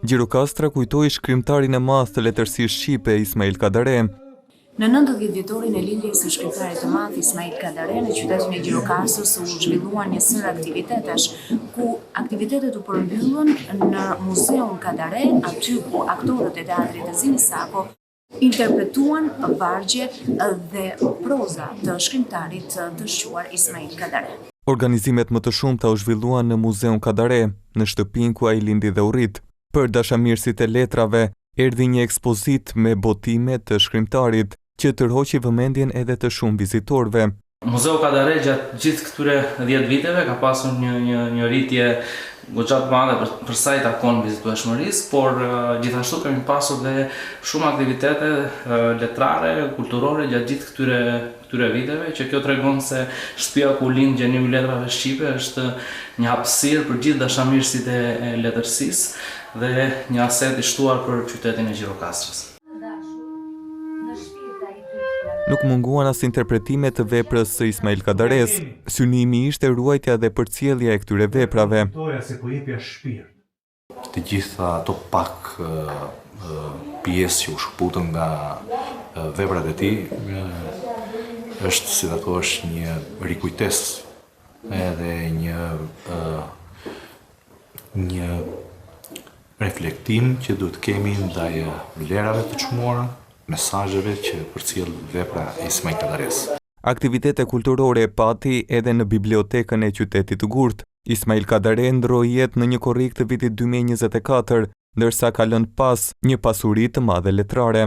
Gjirokastra kujtoi shkrimtarin e madh të letërsisë shqipe Ismail Kadare. Në 90 vjetorin e lindjes së shkrimtarit të madh Ismail Kadare në qytetin e Gjirokastrës u zhvilluan një sër aktivitetesh, ku aktivitetet u përmbyllën në Muzeun Kadare, aty ku aktorët e teatrit të Zini Sako interpretuan vargje dhe proza të shkrimtarit të shquar Ismail Kadare. Organizimet më të shumta u zhvilluan në Muzeun Kadare, në shtëpinë ku ai lindi dhe u rrit. Për dashamirësit e letrave, erdhi një ekspozit me botime të shkrimtarit, që tërhoqi vëmendjen edhe të shumë vizitorëve. Muzeu Kadare gjatë gjithë këtyre 10 viteve ka pasur një rritje goxha të madhe për sa i takon vizitueshmërisë, por gjithashtu kemi pasur dhe shumë aktivitete letrare, kulturore gjatë gjithë këtyre viteve, që kjo tregon se shtëpia ku lind gjenimi i letrave shqipe është një hapësirë për gjithë dashamirësit e letërsisë dhe një aset i shtuar për qytetin e Gjirokastrës. Nuk munguan as interpretime të veprës së Ismail Kadares. Synimi ishte ruajtja dhe përcjellja e këtyre veprave. Të gjitha ato pak pjesë që u shkputën nga veprat e tij është, si ta thuash, një rikujtesë edhe një reflektim që duhet kemi ndaj vlerave të çmuara, mesazheve që përcjell vepra e Ismail Kadares. Aktivitete kulturore pati edhe në bibliotekën e qytetit të Gurt. Ismail Kadare ndroi jetë në një korrik të vitit 2024, ndërsa ka lënë pas një pasuri të madhe letrare.